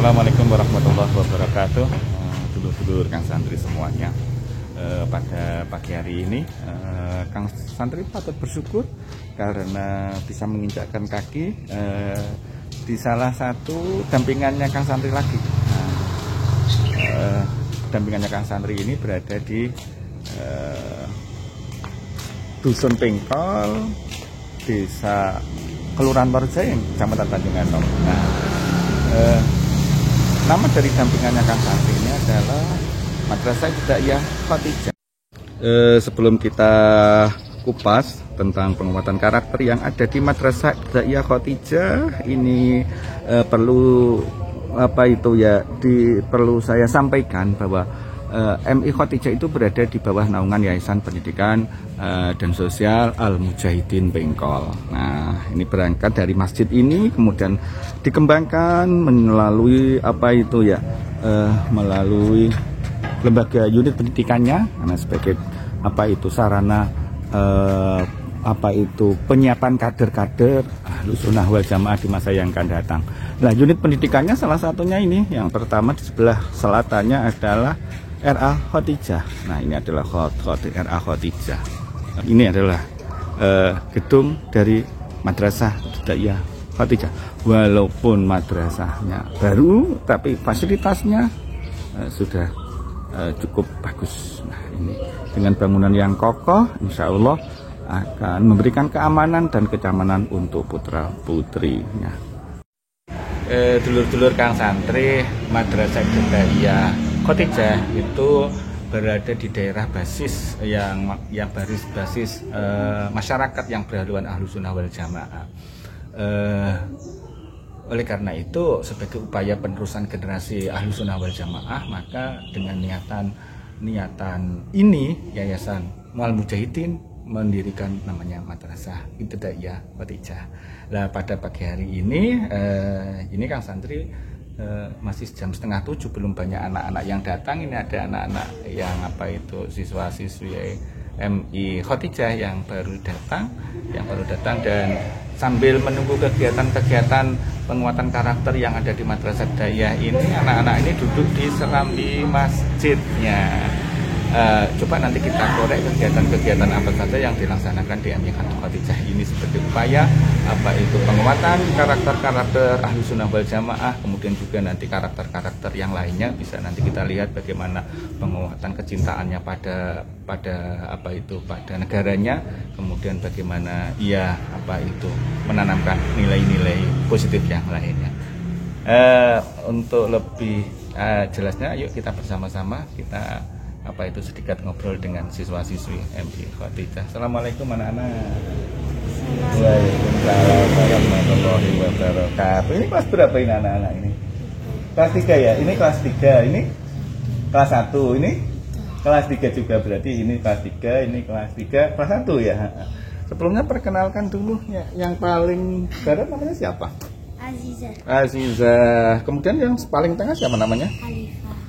Assalamualaikum warahmatullahi wabarakatuh. Dulur-dulur Kang Santri semuanya. Pada pagi hari ini Kang Santri patut bersyukur karena bisa menginjakkan kaki di salah satu dampingannya Kang Santri lagi. Dampingannya Kang Santri ini berada di Dusun Pengkol, Desa Kelurahan Warjayeng, Kecamatan Tanjung Anom. Nama dari dampingannya Kang Santri ini adalah Madrasah Ibtidaiyah Khadijah. Sebelum kita kupas tentang penguatan karakter yang ada di Madrasah Ibtidaiyah Khadijah, ini perlu perlu saya sampaikan bahwa MI Khadijah itu berada di bawah naungan Yayasan Pendidikan dan Sosial Al-Mujahidin Pengkol. Nah, ini berangkat dari masjid ini, kemudian dikembangkan melalui melalui lembaga unit pendidikannya, karena sebagai sarana penyiapan kader-kader Ahlus Sunnah wal Jamaah di masa yang akan datang. Nah, unit pendidikannya salah satunya ini, yang pertama di sebelah selatannya adalah RA Khadijah. Nah, ini adalah RA Khadijah. Ini adalah gedung dari Madrasah Ibtidaiyah Khadijah. Walaupun madrasahnya baru, tapi fasilitasnya sudah cukup bagus. Nah, ini dengan bangunan yang kokoh, insya Allah akan memberikan keamanan dan kenyamanan untuk putra putrinya. Dulur-dulur Kang Santri, Madrasah Ibtidaiyah Khadijah itu berada di daerah basis yang basis masyarakat yang berhaluan Ahlus Sunnah wal Jamaah. Oleh karena itu, sebagai upaya penerusan generasi Ahlus Sunnah wal Jamaah, maka dengan niatan ini Yayasan Mual Mujahidin mendirikan namanya Madrasah Ibtidaiyah Khadijah. Nah, pada pagi hari ini Kang Santri masih jam 6:30, belum banyak anak-anak yang datang. Ini ada anak-anak yang siswa-siswi MI Khadijah yang baru datang dan sambil menunggu kegiatan-kegiatan penguatan karakter yang ada di Madrasah Ibtidaiyah ini, anak-anak ini duduk di serambi masjidnya. Coba nanti kita korek kegiatan-kegiatan apa saja yang dilaksanakan di MI Khadijah ini sebagai upaya penguatan karakter-karakter Ahlus Sunnah wal Jamaah, kemudian juga nanti karakter-karakter yang lainnya bisa nanti kita lihat bagaimana penguatan kecintaannya pada negaranya, kemudian bagaimana ia menanamkan nilai-nilai positif yang lainnya. Untuk lebih jelasnya, yuk kita bersama-sama kita sedikit ngobrol dengan siswa-siswi MI Khadijah. Assalamualaikum anak-anak. Waalaikumsalam warahmatullahi wabarakatuh. Ini kelas berapa ini anak-anak ini? Kelas 3 ya? Ini kelas 3, ini kelas 1, ini kelas 3 juga, berarti ini kelas 3, ini kelas 3, kelas 1 ya. Sebelumnya perkenalkan dulu ya, yang paling barat namanya siapa? Azizah. Kemudian yang paling tengah siapa namanya?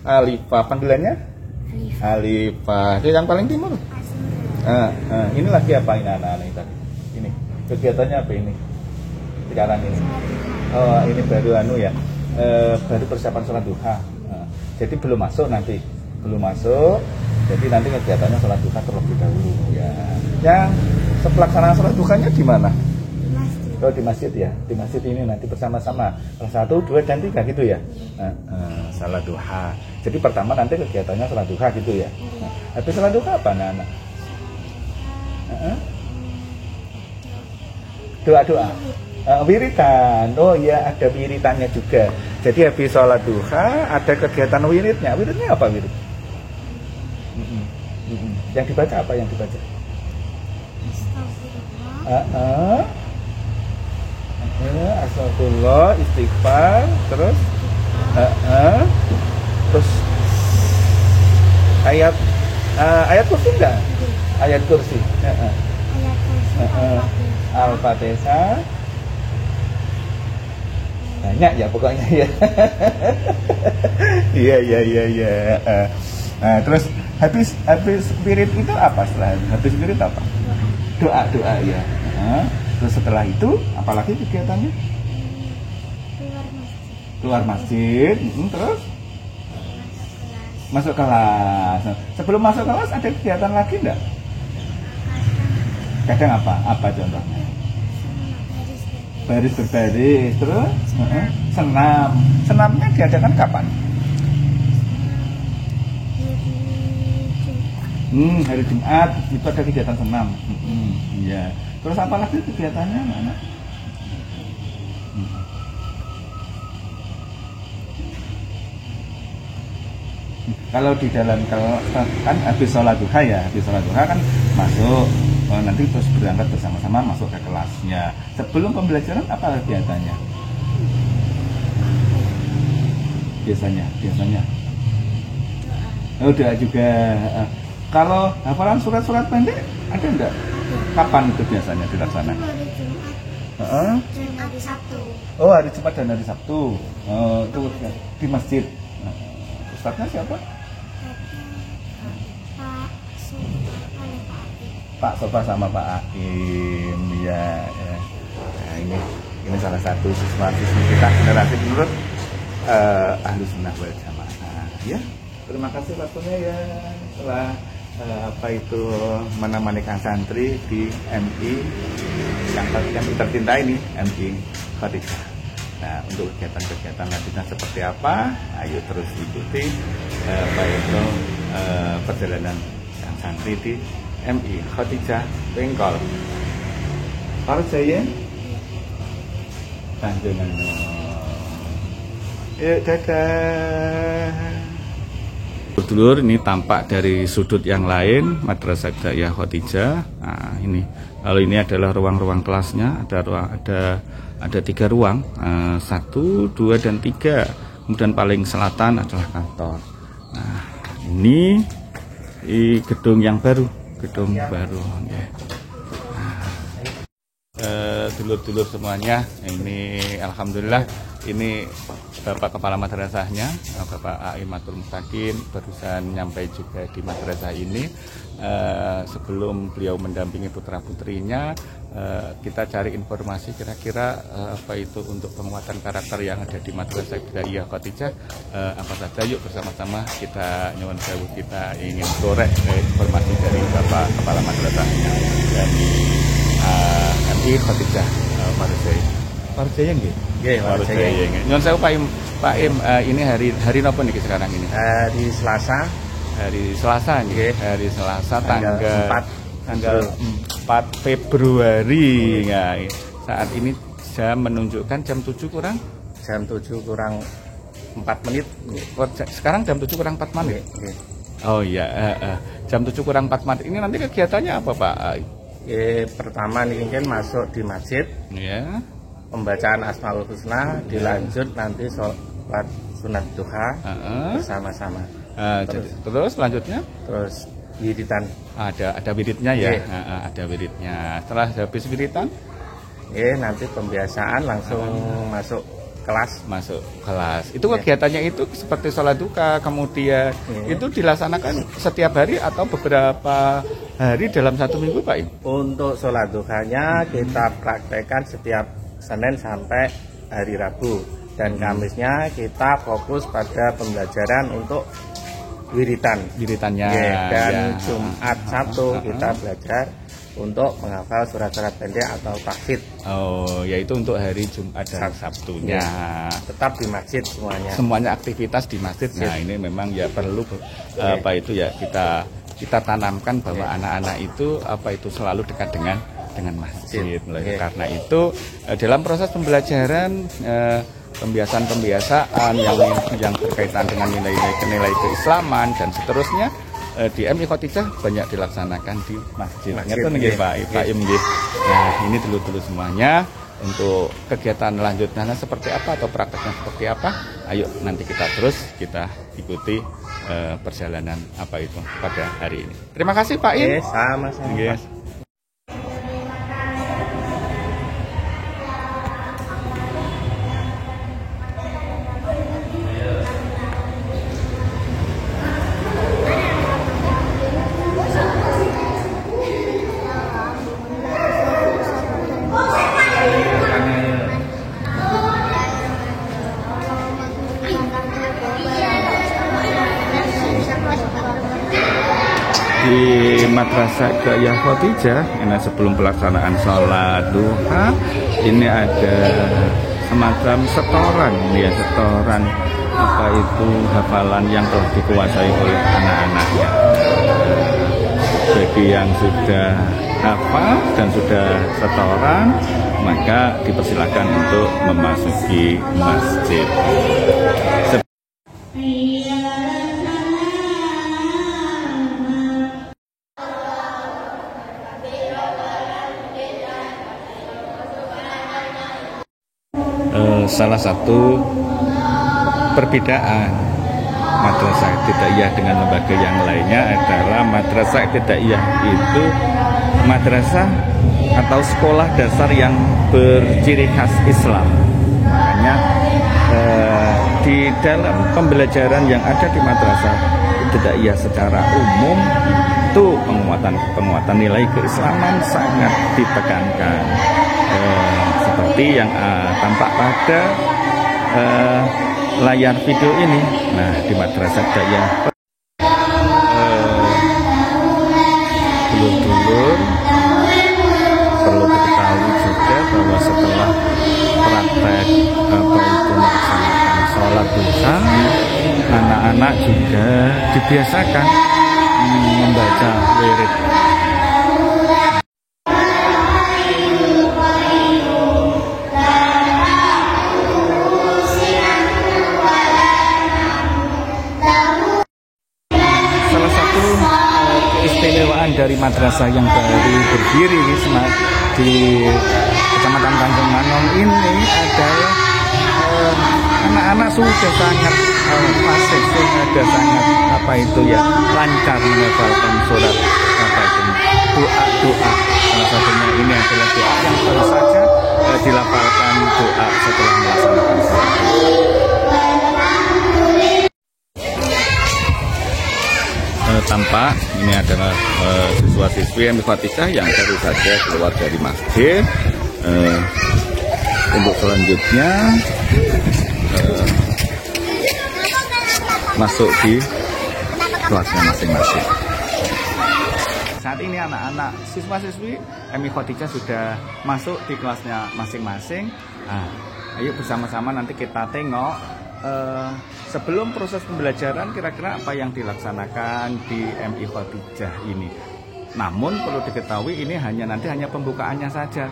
Alifah. Panggilannya? Alifah. Yang paling timur? Ini lagi apa ini anak-anak ini tadi? Ini kegiatannya apa ini? Sekarang ini. Oh, ini baru baru persiapan sholat duha. Jadi belum masuk nanti. Jadi nanti kegiatannya sholat duha terlebih dahulu ya. Yang pelaksanaan sholat duhanya di mana? Oh, di masjid ya. Di masjid ini nanti bersama-sama. 1, 2, dan 3 gitu ya. Sholat duha. Jadi pertama nanti kegiatannya sholat duha gitu ya. Habis sholat duha apa anak-anak? Doa-doa. Wiritan. Oh iya, ada wiritannya juga. Jadi habis sholat duha ada kegiatan wiridnya. Wiridnya apa wirid? Yang dibaca apa yang dibaca? Astagfirullah, istighfar, terus ayat kursi enggak? Ayat kursi. Al-Fatihah. Banyak ya pokoknya ya. Iya. Nah, terus habis spirit itu apa setelah habis spirit apa? Doa ya. Terus setelah itu apalagi kegiatannya? Keluar masjid, terus masuk kelas. Sebelum masuk kelas ada kegiatan lagi enggak? Kadang apa? Apa contohnya? Baris berbaris, terus senam. Senamnya diadakan kapan? Hari Jumat itu ada kegiatan senam. Iya. Terus apa lagi kegiatannya, anak? Kalau di dalam, kalau kan habis sholat duha ya, habis sholat duha kan masuk, nanti terus berangkat bersama-sama masuk ke kelasnya. Sebelum pembelajaran apa kegiatannya? Biasanya. Oh, doa juga. Kalau hafalan surat-surat pendek ada enggak? Kapan itu biasanya dilaksanakan? Hari Sabtu. Oh, hari Jumat dan hari Sabtu. Itu di masjid. Ustadznya siapa? Pak Sofa sama Pak Aim. Ya. Nah, ini salah satu siswa-siswi kita generasi menurut Ahlus Sunnah wal Jamaah. Ya, terima kasih waktunya ya. Setelah menemani Kang Santri di MI yang tercinta ini, MI Khadijah. Nah, untuk kegiatan-kegiatan lanjutan seperti apa, ayo terus ikuti perjalanan Kang Santri di MI Khadijah Bengkol. Parjaya Tanjungan. Yuk, dadah. Dulur, ini tampak dari sudut yang lain Madrasah Ibtidaiyah Khadijah. Nah, ini kalau ini adalah ruang-ruang kelasnya, ada 3 ruang, 1, 2, dan 3. Kemudian paling selatan adalah kantor. Nah, ini gedung yang baru, ya. Dulur-dulur semuanya, ini alhamdulillah ini Bapak Kepala Madrasahnya, Bapak Aimatul Mustaqim, barusan nyampai juga di madrasah ini. Sebelum beliau mendampingi putra-putrinya, kita cari informasi kira-kira apa itu untuk penguatan karakter yang ada di Madrasah Ibtidaiyah Khadijah, apa saja. Yuk bersama-sama kita nyuwun sewu, kita ingin korek informasi dari Bapak Kepala Madrasahnya dari MI Khadijah Parjaya nggih. Nggih, Parjaya. Nyuwun sewu Pak Im, ini hari napa niki sekarang ini? Hari Selasa. Hari Selasa nggih. Hari Selasa tanggal 4 Februari. Nah, saat ini jam menunjukkan jam 7 kurang 4 menit. Sekarang jam 7 kurang 4 menit. Oh iya, jam 7 kurang 4 menit. Ini nanti kegiatannya apa, Pak? Pertama nih kan masuk di masjid. Ya. Pembacaan Asmaul Husna, dilanjut nanti sholat sunat duha bersama-sama. Terus selanjutnya? Terus wiridan. Ada wiridnya ya? Ada wiridnya. Setelah habis wiridan? Nanti pembiasaan langsung masuk kelas. Itu kegiatannya itu seperti sholat duha, kemudian itu dilaksanakan setiap hari atau beberapa hari dalam 1 minggu, Pak Im? Untuk sholat duhanya kita praktekkan setiap Senin sampai hari Rabu, dan Kamisnya kita fokus pada pembelajaran untuk wiridannya. Dan Jumat Sabtu kita belajar untuk menghafal surat-surat pendek atau tahfidz. Oh, yaitu untuk hari Jumat dan Sabtunya. Tetap di masjid semuanya. Semuanya aktivitas di masjid. Nah, ini memang ya perlu kita tanamkan bahwa anak-anak itu selalu dekat dengan masjid. Karena itu dalam proses pembelajaran, pembiasaan yang berkaitan dengan nilai keislaman dan seterusnya di MI Khadijah banyak dilaksanakan di masjid. Ngerti nggih Pak Im nggih. Nah, ini dulu semuanya. Untuk kegiatan lanjutnya seperti apa atau prakteknya seperti apa, ayo nanti kita ikuti perjalanan pada hari ini. Terima kasih Pak Im. Sama-sama. di Madrasah Da'iyah Khadijah ini sebelum pelaksanaan sholat duha ini ada semacam setoran ini ya, setoran apa itu hafalan yang telah dikuasai oleh anak-anaknya. Bagi yang sudah hafal dan sudah setoran maka dipersilakan untuk memasuki masjid. Salah satu perbedaan Madrasah Ibtidaiyah dengan lembaga yang lainnya adalah Madrasah Ibtidaiyah itu madrasah atau sekolah dasar yang berciri khas Islam. Makanya di dalam pembelajaran yang ada di Madrasah Ibtidaiyah secara umum itu penguatan nilai keislaman sangat ditekankan. Seperti yang tampak pada layar video ini. Nah, di Madrasah Da'iyah dulur-dulur perlu diketahui juga bahwa setelah praktek apa itu melaksanakan sholat duha, anak-anak juga dibiasakan membaca wirid. Dari madrasah yang baru berdiri di Kecamatan Tanjung Manong ini adalah anak-anak sudah sangat fasih, sudah sangat apa itu ya lancar menghafalkan surat apa itu doa. Salah satunya ini adalah doa yang baru saja dilafalkan doa setelah melaksanakan sholat. Tampak ini adalah siswa-siswi MI Khadijah yang baru saja keluar dari masjid. Untuk selanjutnya masuk di kelasnya masing-masing. Saat ini anak-anak siswa-siswi MI Khadijah sudah masuk di kelasnya masing-masing. Ayo bersama-sama nanti kita tengok sebelum proses pembelajaran kira-kira apa yang dilaksanakan di MI Khadijah ini. Namun perlu diketahui ini hanya pembukaannya saja,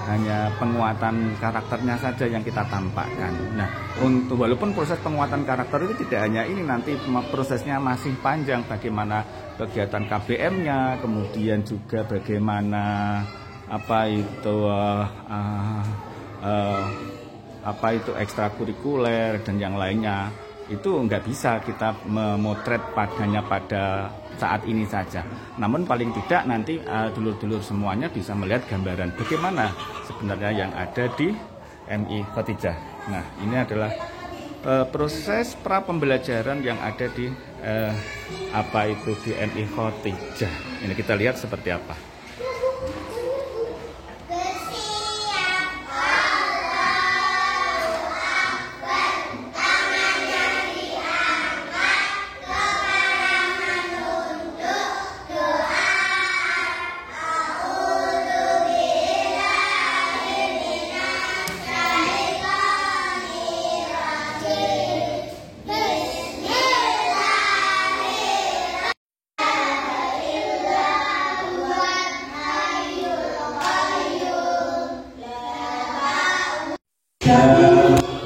hanya penguatan karakternya saja yang kita tampakkan. Nah, walaupun proses penguatan karakter itu tidak hanya ini, nanti prosesnya masih panjang. Bagaimana kegiatan KBM-nya, kemudian juga bagaimana apa itu ekstrakurikuler dan yang lainnya. Itu nggak bisa kita memotret padanya pada saat ini saja. Namun paling tidak nanti dulur-dulur semuanya bisa melihat gambaran bagaimana sebenarnya yang ada di MI Khadijah. Nah, ini adalah proses pra pembelajaran yang ada di di MI Khadijah. Ini kita lihat seperti apa.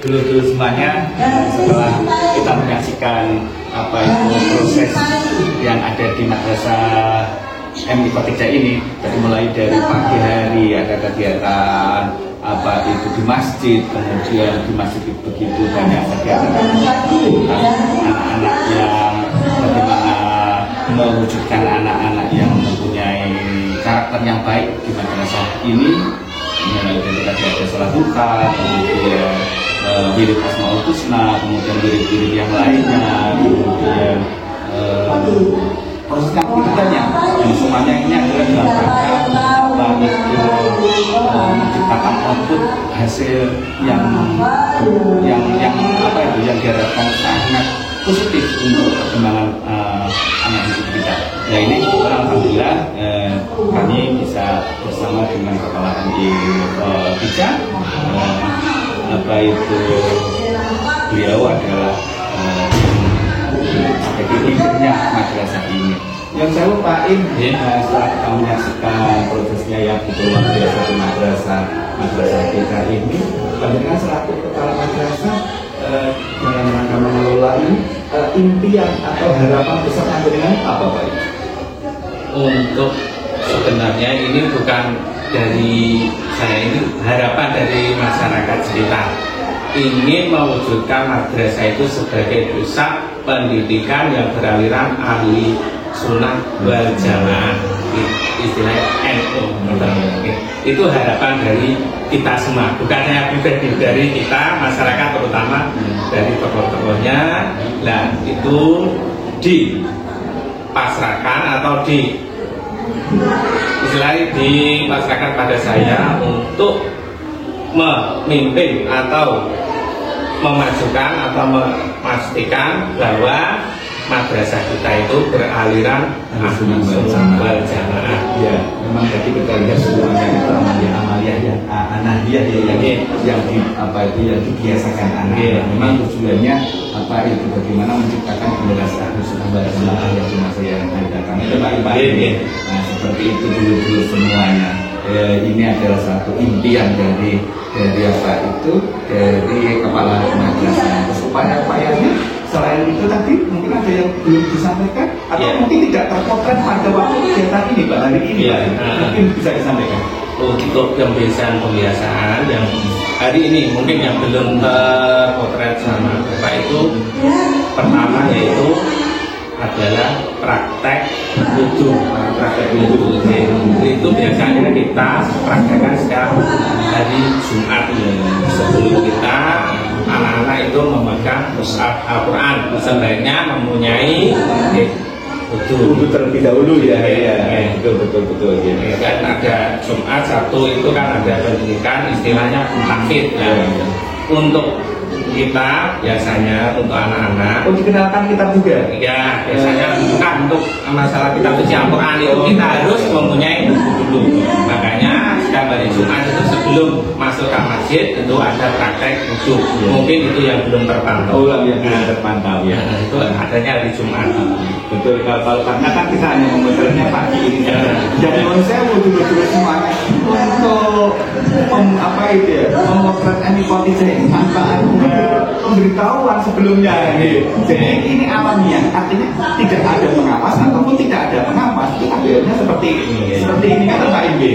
Dulu semuanya, setelah kita menyaksikan proses yang ada di Madrasah MI Khadijah ini, dari mulai dari pagi hari ada kegiatan di masjid, kemudian di masjid begitu banyak kegiatan anak-anak yang bagaimana mewujudkan anak-anak yang mempunyai karakter yang baik di madrasah ini. Mulai dari tadi ada sholat duha, kemudian wirid Asmaul Husna, kemudian wirid-wirid yang lainnya, kemudian proses aktivitasnya, dan semuanya ini adalah dalam rangka menciptakan output hasil yang diharapkan sangat positif untuk perkembangan anak didik kita. Nah, ini bersama dengan Kepala MI Tiga, apa itu beliau adalah sebagai leadernya madrasah ini. Yang saya lupain setelah kita menyaksikan prosesnya yang betul luar biasa di madrasah kita ini, dengan selaku kepala madrasah dalam rangka mengelola ini, impian atau harapan besar dengan apa Pak? Untuk sebenarnya ini bukan dari saya, ini harapan dari masyarakat sekitar, ingin mewujudkan madrasah itu sebagai pusat pendidikan yang beraliran ahli sunnah wal jamaah, istilahnya NU. Itu harapan dari kita semua, bukan hanya pribadi, dari kita masyarakat, terutama dari tokoh-tokohnya. Nah, itu dipasrahkan atau istilahnya dipasrahkan pada saya untuk memimpin atau memajukan atau memastikan bahwa madrasah kita itu beraliran ahli sunnah wal jamaah. Ya, memang tadi kita lihat semuanya itu amalia yang anahiyah yang dibiasakan anak. Memang tujuannya apa itu, bagaimana menciptakan generasi ahli sunnah wal jamaah yang cuma saya katakan itu baik-baik. Nah, seperti itu dulu semuanya. Ini adalah satu impian dari apa itu, dari kepala madrasah. Upaya-upayanya selain itu tadi mungkin ada yang belum disampaikan atau mungkin tidak terpotret pada waktu kegiatan ini Pak, hari ini mungkin bisa disampaikan. Untuk pembiasaan yang hari ini mungkin yang belum terpotret sama Bapak itu, pertama yaitu adalah praktek wudhu. Itu biasanya kita praktekkan setiap hari Jumat sebelum kita anak-anak itu memegang mushaf Al-Quran. Sebaiknya mempunyai wudhu terlebih dahulu ya. Betul. Ya, kan ada Jumat, Sabtu itu kan ada pendidikan istilahnya tahfidz. Untuk kita biasanya untuk anak-anak dikenalkan kitab juga. Ya, biasanya bukan untuk masalah kita baca Al-Quran itu kita harus mempunyai wudhu dulu. Makanya setiap hari Jumat itu sebelum masuk ke masjid itu ada praktek wudhu. Mungkin itu yang belum terpantau. Yang belum terpantau ya. Itu adanya hari Jumat. Betul, kalau karena kan kita hanya memutarnya pagi ini. Jadi menurut saya wudhu semuanya untuk memotret MI tanpa pemberitahuan sebelumnya. Jadi ini alamiah, artinya tidak ada pengawas ataupun tidak ada pengawas, itu akhirnya seperti ini kan Pak Imbe.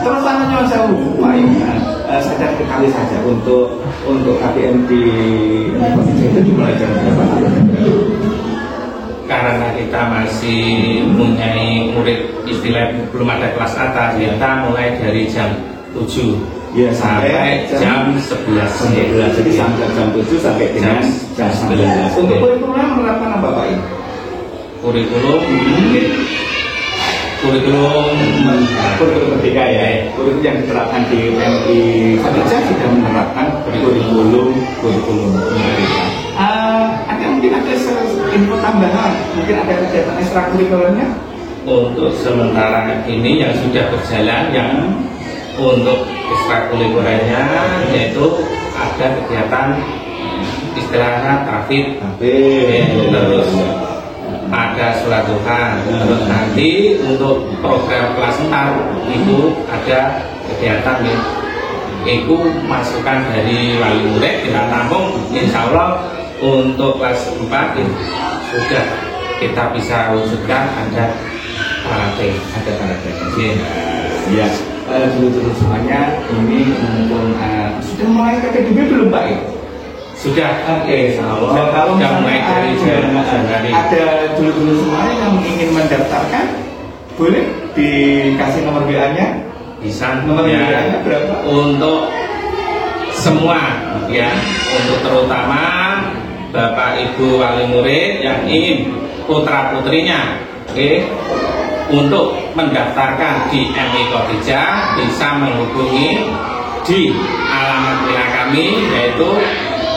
Terus tanya saya Pak Imbe, sadar sekali saja untuk KPM di itu dimulai jam berapa? Karena kita masih mempunyai murid istilah belum ada kelas atas, kita mulai dari jam 7 sampai jam 11. Jadi sampai jam 7 sampai dengan jam 11. Untuk kurikulum menerapkan apa Pak? Kurikulum merdeka ya. Kurikulum yang diterapkan di MI Satija sudah menerapkan kurikulum merdeka. Mungkin ada info tambahan, mungkin ada kegiatan ekstrakurikulernya. Untuk sementara ini yang sudah berjalan, yang untuk ekstrakurikulernya yaitu ada kegiatan istilahnya tahfidz, terus ada sholat duha, terus nanti untuk program kelas 4 itu ada kegiatan itu masukan dari wali murid kita tampung, insya Allah untuk kelas 4 sudah kita bisa wujudkan ada karate. Ya, dulu semuanya ini mumpung sudah mulai PPDB belum Pak? Sudah. Insya Allah. Kalau sudah mulai dari Januari. Ada dulu semuanya yang ingin mendaftarkan, boleh dikasih nomor WA-nya? Bisa. Nomor WA-nya berapa? Untuk semua ya, untuk terutama Bapak Ibu wali murid yang ingin putra putrinya untuk mendaftarkan di MI Khadijah bisa menghubungi di alamat WA kami yaitu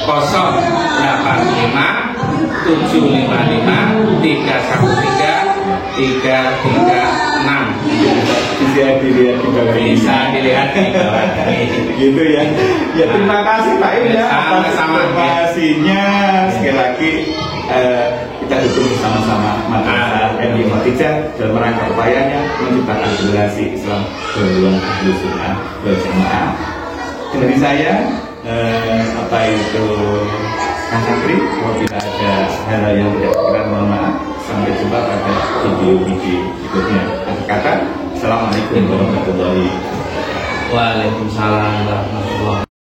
085 755 313 336. bisa dilihat di bawah ini. Bisa dilihat di bawah ini. Gitu ya. Ya terima kasih Pak Im ya atas Sama-sama. informasinya. Sekali lagi kita dukung bersama-sama Madrasah MI Khadijah dalam rangka upayanya menciptakan generasi Islam berjuang Ahlus Sunnah wal Jamaah. Dari saya apa itu Kang Satri, apabila ada hal yang tidak berkenan mohon maaf. Sampai jumpa pada video-video berikutnya. Kata, Assalamualaikum warahmatullahi wabarakatuh. Waalaikumsalam warahmatullahi wabarakatuh.